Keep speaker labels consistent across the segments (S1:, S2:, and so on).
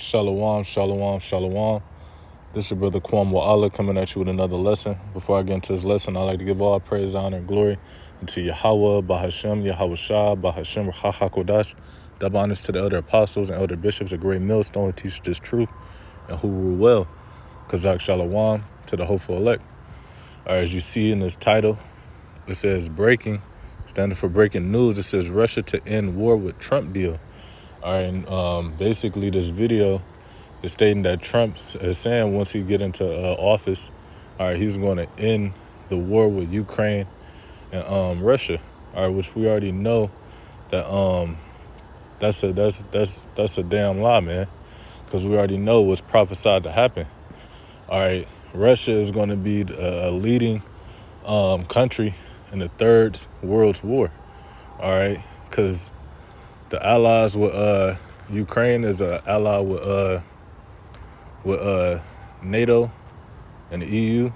S1: Shalom, shalom, shalom. This is your brother Kwam Allah coming at you with another lesson. Before I get into this lesson, I'd like to give all praise, honor, and glory unto Yahweh, Bahashem, Yahweh Shah, Bahashem, Rahakodash. Double honors to the elder apostles and elder bishops, a great millstone who teach this truth and who rule well. Kazak Shalom to the hopeful elect. All right, as you see in this title, it says breaking, standing for breaking news. It says Russia to end war with Trump deal. All right, and basically this video is stating that Trump is saying once he get into office, all right, he's going to end the war with Ukraine and Russia. All right, which we already know that that's a damn lie, man, because we already know what's prophesied to happen. All right, Russia is going to be a leading country in the Third World War. All right, because the allies with Ukraine is an ally with NATO and the EU.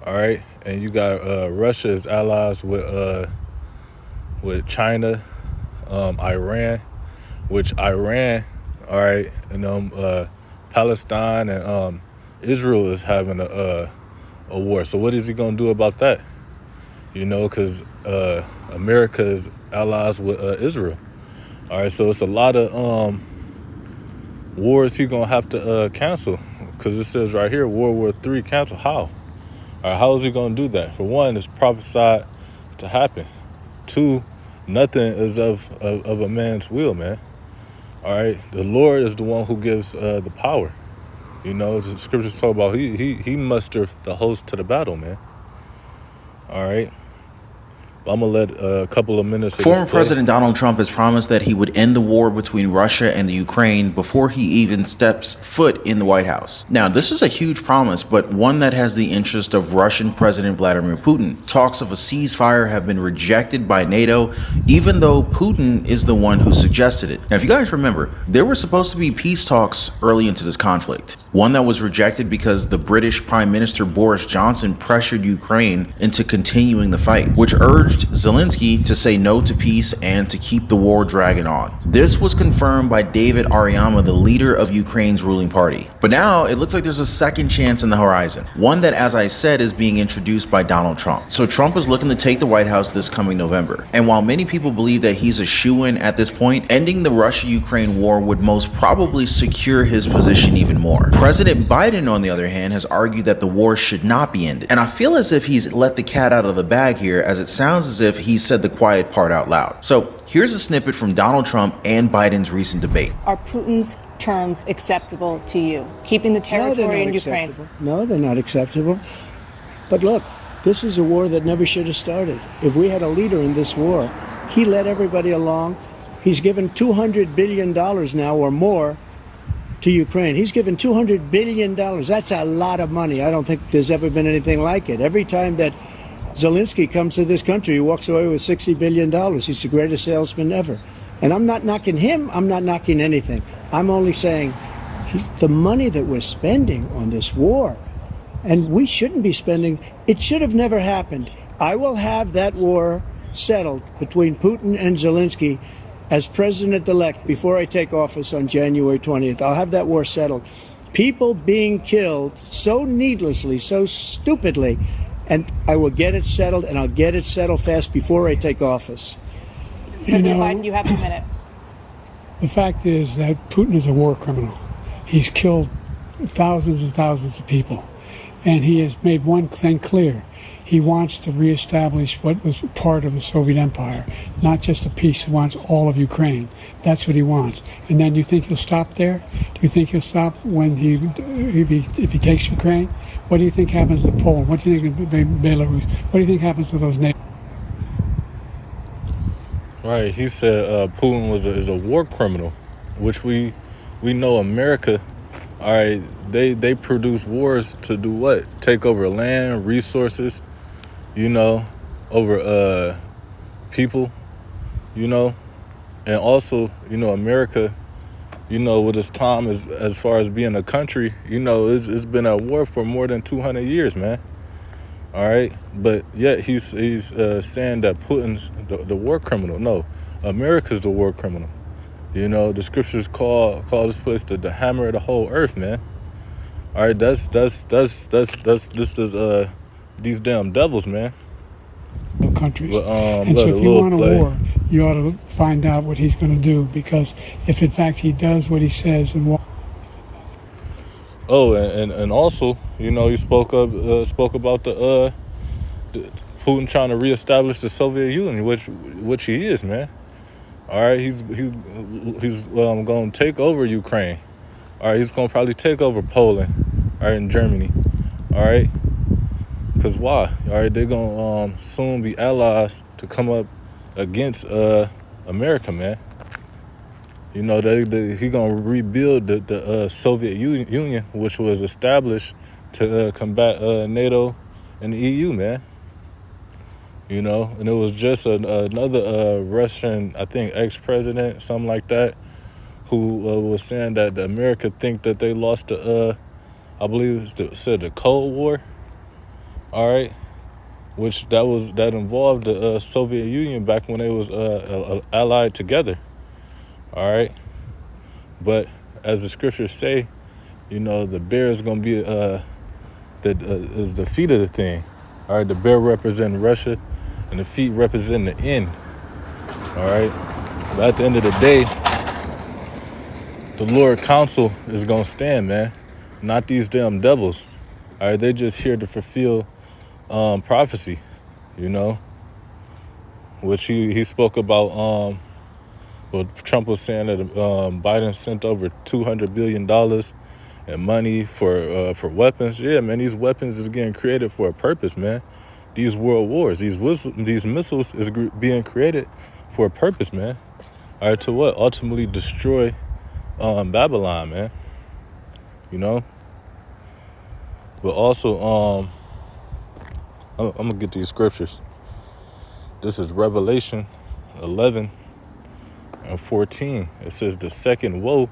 S1: All right, and you got Russia is allies with China, Iran, which Iran, all right, and Palestine and Israel is having a war. So what is he gonna do about that? You know, because America is allies with Israel. All right, so it's a lot of wars he gonna have to cancel, because it says right here, World War III cancel. How? All right, how is he gonna do that? For one, it's prophesied to happen. Two, nothing is of a man's will, man. All right, the Lord is the one who gives the power. You know, the scriptures talk about he mustered the host to the battle, man. All right. I'm going to let a couple of minutes of
S2: Former President Donald Trump has promised that he would end the war between Russia and the Ukraine before he even steps foot in the White House. Now, this is a huge promise, but one that has the interest of Russian President Vladimir Putin. Talks of a ceasefire have been rejected by NATO, even though Putin is the one who suggested it. Now, if you guys remember, there were supposed to be peace talks early into this conflict. One that was rejected because the British Prime Minister Boris Johnson pressured Ukraine into continuing the fight, which urged Zelensky to say no to peace and to keep the war dragging on. This was confirmed by David Aryama, the leader of Ukraine's ruling party. But now it looks like there's a second chance in the horizon, one that, as I said, is being introduced by Donald Trump. So Trump is looking to take the White House this coming November. And while many people believe that he's a shoo-in at this point, ending the Russia-Ukraine war would most probably secure his position even more. President Biden, on the other hand, has argued that the war should not be ended. And I feel as if he's let the cat out of the bag here, as it sounds as if he said the quiet part out loud. So here's a snippet from Donald Trump and Biden's recent debate.
S3: Are Putin's terms acceptable to you? Keeping the territory in Ukraine?
S4: No, they're not acceptable. But look, this is a war that never should have started. If we had a leader in this war, he led everybody along. He's given $200 billion now or more to Ukraine. He's given $200 billion. That's a lot of money. I don't think there's ever been anything like it. Every time that Zelensky comes to this country, he walks away with $60 billion. He's the greatest salesman ever. And I'm not knocking him. I'm not knocking anything. I'm only saying the money that we're spending on this war, and we shouldn't be spending, it should have never happened. I will have that war settled between Putin and Zelensky as president-elect before I take office on January 20th. I'll have that war settled. People being killed so needlessly, so stupidly, and I will get it settled, and I'll get it settled fast before I take office.
S3: President Biden, you have a minute.
S5: The fact is that Putin is a war criminal. He's killed thousands and thousands of people. And he has made one thing clear. He wants to reestablish what was part of the Soviet Empire, not just a piece. He wants all of Ukraine. That's what he wants. And then you think he'll stop there? Do you think he'll stop when if he takes Ukraine? What do you think happens to Poland? What do you think of Belarus? What do you think happens to those nations?
S1: Right, he said Putin is a war criminal, which we know America. All right, they produce wars to do what? Take over land, resources, you know, over people, you know, and also, you know, America, you know, with its time as far as being a country, you know, it's been at war for more than 200 years, man. All right, but yet he's saying that Putin's the war criminal. No, America's the war criminal. You know, the scriptures call this place the hammer of the whole earth, man. All right, that's these damn devils, man.
S5: countries.
S1: But
S5: And so
S1: look, a
S5: if you
S1: little
S5: want a
S1: play.
S5: war, you ought to find out what he's going to do, because if in fact he does what he says and
S1: Oh, and also, you know, he spoke about the Putin trying to reestablish the Soviet Union, which he is, man. All right, he's going to take over Ukraine. All right, he's going to probably take over Poland. All right, and Germany. All right, because why? All right, they're going to soon be allies to come up against America, man. You know, he gonna rebuild the Soviet Union, which was established to combat NATO and the EU, man. You know, and it was just another Russian, I think, ex-president, something like that, who was saying that America think that they lost the, I believe said the Cold War. All right, which that involved the Soviet Union back when they was allied together. All right. But as the scriptures say, you know, the bear is going to be is the feet of the thing. All right, the bear representing Russia, and the feet representing the end. All right, but at the end of the day, the Lord counsel is going to stand, man. Not these damn devils. All right, they're just here to fulfill prophecy, you know, which he spoke about. Well, Trump was saying that Biden sent over $200 billion in money for weapons. Yeah, man, these weapons is getting created for a purpose, man. These world wars, these missiles is being created for a purpose, man. All right, to what? Ultimately destroy Babylon, man. You know? But also, I'm going to get these scriptures. This is Revelation 11. And 14, it says the second woe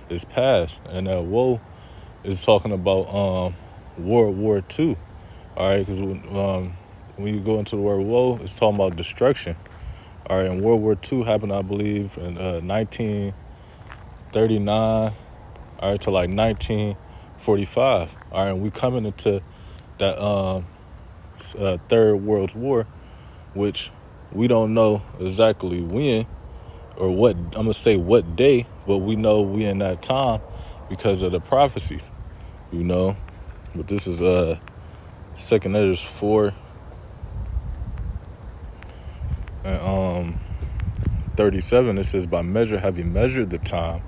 S1: is past, and that woe is talking about World War II. All right, because when you go into the word woe, it's talking about destruction. All right, and World War II happened, I believe, in 1939, all right, to like 1945. All right, and we coming into that Third World War, which we don't know exactly when, or what, I'm going to say what day, but we know we in that time because of the prophecies, you know. But this is 2 Ezra 4 and 37. It says, by measure have he measured the time,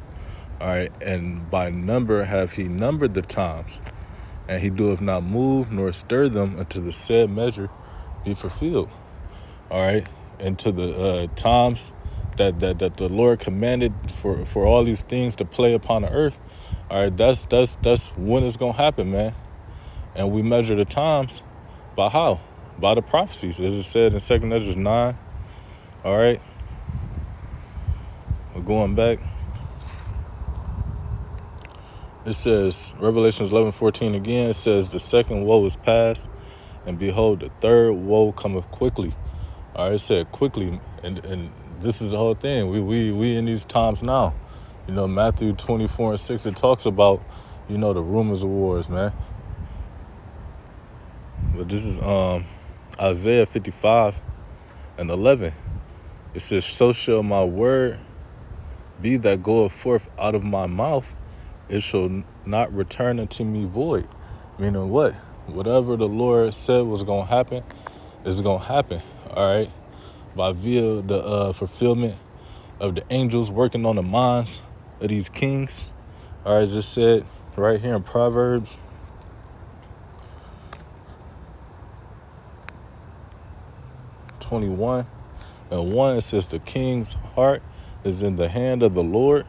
S1: all right, and by number have he numbered the times, and he doeth not move nor stir them until the said measure be fulfilled. All right, and to the times that the Lord commanded for all these things to play upon the earth. All right, that's when it's gonna happen, man. And we measure the times by how? By the prophecies, as it said in 2 Ezra 9. All right, we're going back. It says, Revelations 11:14 again. It says, the second woe is past, and behold, the third woe cometh quickly. All right, it said quickly, and this is the whole thing. We in these times now. You know, Matthew 24:6, it talks about, you know, the rumors of wars, man. But this is Isaiah 55:11. It says, so shall my word be that goeth forth out of my mouth, it shall not return unto me void. Meaning what? Whatever the Lord said was going to happen is going to happen. All right, by via the fulfillment of the angels working on the minds of these kings. All right, as it said right here in Proverbs 21:1, it says the king's heart is in the hand of the Lord,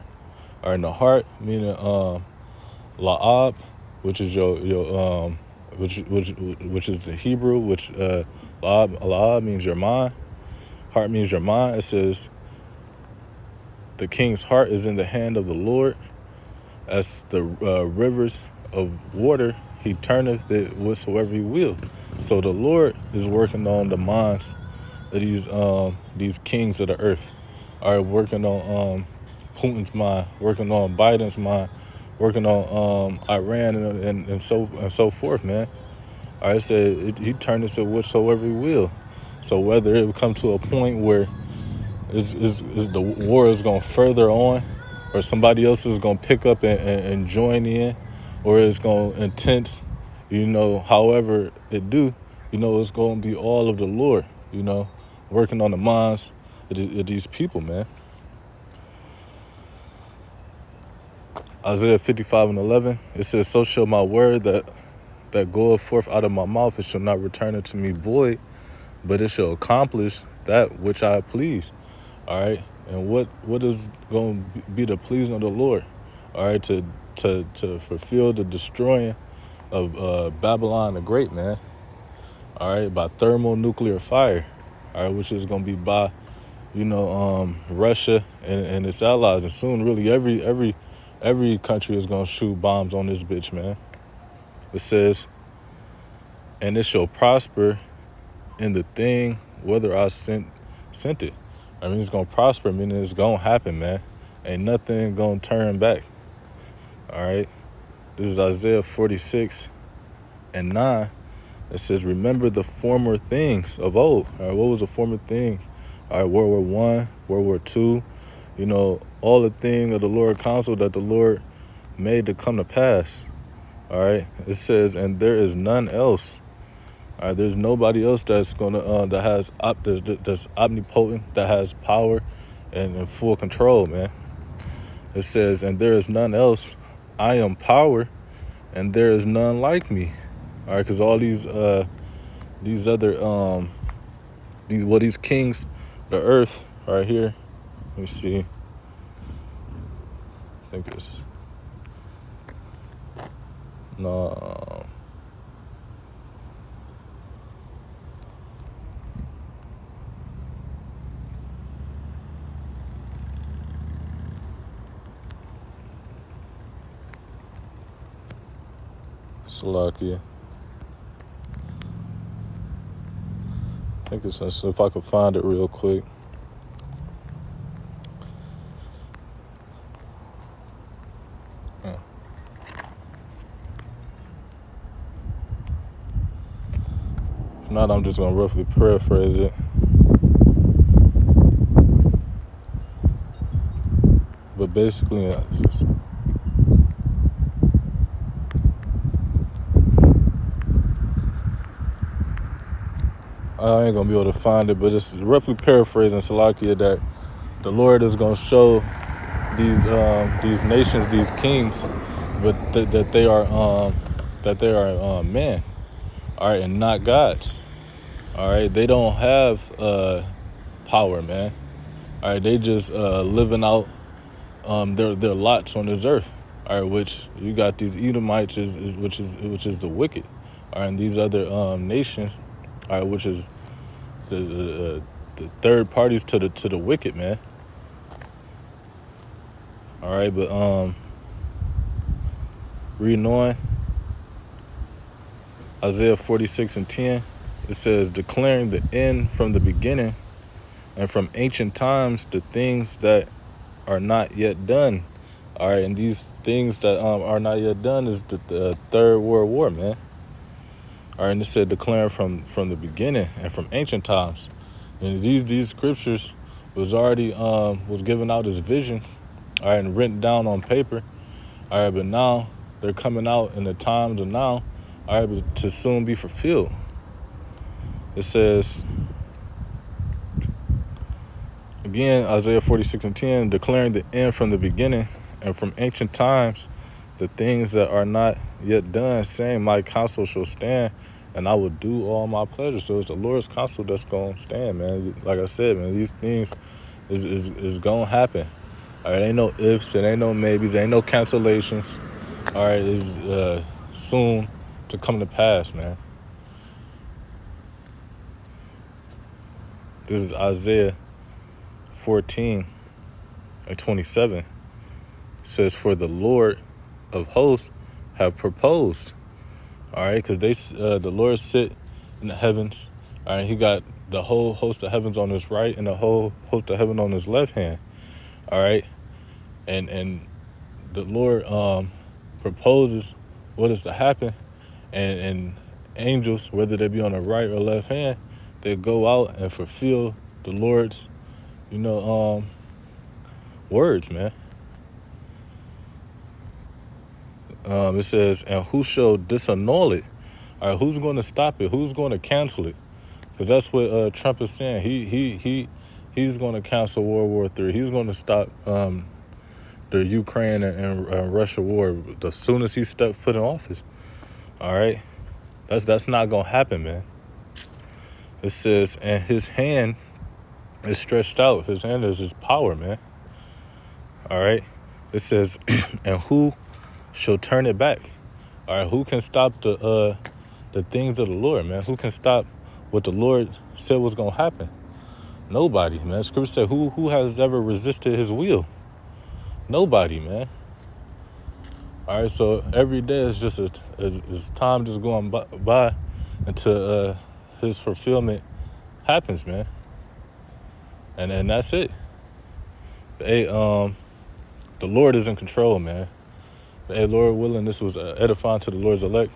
S1: or in the heart, meaning la'ab, which is your which is the Hebrew, which la'ab means your mind. Heart means your mind. It says the king's heart is in the hand of the Lord, as the rivers of water, he turneth it whatsoever he will. So the Lord is working on the minds of these kings of the earth, are working on Putin's mind, working on Biden's mind, working on Iran and so forth, man. All right, it said he turned it to whatsoever he will. So whether it would come to a point where is the war is going further on, or somebody else is going to pick up and join in, or it's going to intense, however it do, it's going to be all of the Lord, working on the minds of these people, man. Isaiah 55:11, it says, so shall my word that goeth forth out of my mouth, it shall not return unto me void, but it shall accomplish that which I please. All right, and what is going to be the pleasing of the Lord? All right, to fulfill the destroying of Babylon the Great, man. All right, by thermonuclear fire. All right, which is going to be by, Russia and its allies, and soon really every country is going to shoot bombs on this bitch, man. It says, and it shall prosper in the thing whether I sent it. I mean, it's going to prosper, meaning it's going to happen, man. Ain't nothing going to turn back. All right. This is Isaiah 46:9. It says, remember the former things of old. All right, what was the former thing? All right, World War I, World War II, all the thing of the Lord counsel that the Lord made to come to pass. All right. It says, and there is none else. All right, there's nobody else that's gonna that's omnipotent, that has power and full control, man. It says, and there is none else. I am power, and there is none like me. All right, because all these other these kings, the earth right here. Let me see. I think it's no. Slovakia. I think it's, if I could find it real quick. Yeah. If not, I'm just going to roughly paraphrase it. But basically, it's just, I ain't gonna be able to find it, but it's roughly paraphrasing Slovakia that the Lord is gonna show these nations, these kings, but that they are men, all right, and not gods. All right, they don't have power, man. All right, they just living out their lots on this earth. All right, which you got these Edomites, which is the wicked. All right, and these other nations. All right, which is the third parties to the wicked, man. All right, but reading on Isaiah 46:10, it says, declaring the end from the beginning, and from ancient times the things that are not yet done. All right, and these things that are not yet done is the Third World War, man. All right, and it said declaring from the beginning and from ancient times. And these scriptures was already was given out as visions, all right, and written down on paper. All right, but now they're coming out in the times of now, all right, but to soon be fulfilled. It says, again, Isaiah 46:10, declaring the end from the beginning and from ancient times the things that are not yet done, saying, my counsel shall stand, and I will do all my pleasure. So it's the Lord's counsel that's going to stand, man. Like I said, man, these things is going to happen. All right, ain't no ifs, it ain't no maybes, ain't no cancellations. All right, it's soon to come to pass, man. This is Isaiah 14:27. It says, for the Lord of hosts have proposed. All right, because the Lord sit in the heavens. All right, he got the whole host of heavens on his right and the whole host of heaven on his left hand. All right, and the Lord proposes what is to happen, and angels, whether they be on the right or left hand, they go out and fulfill the Lord's, words, man. It says, and who shall disannul it? All right, who's going to stop it? Who's going to cancel it? Because that's what Trump is saying. He's going to cancel World War III. He's going to stop the Ukraine and Russia war as soon as he stepped foot in office. All right, that's not going to happen, man. It says, and his hand is stretched out. His hand is his power, man. All right. It says, and who shall turn it back? All right, who can stop the things of the Lord, man? Who can stop what the Lord said was gonna happen? Nobody, man. Scripture said, who has ever resisted his will? Nobody, man. All right, so every day is just is time just going by until his fulfillment happens, man. And that's it. Hey, the Lord is in control, man. Hey, Lord willing, this was edifying to the Lord's elect.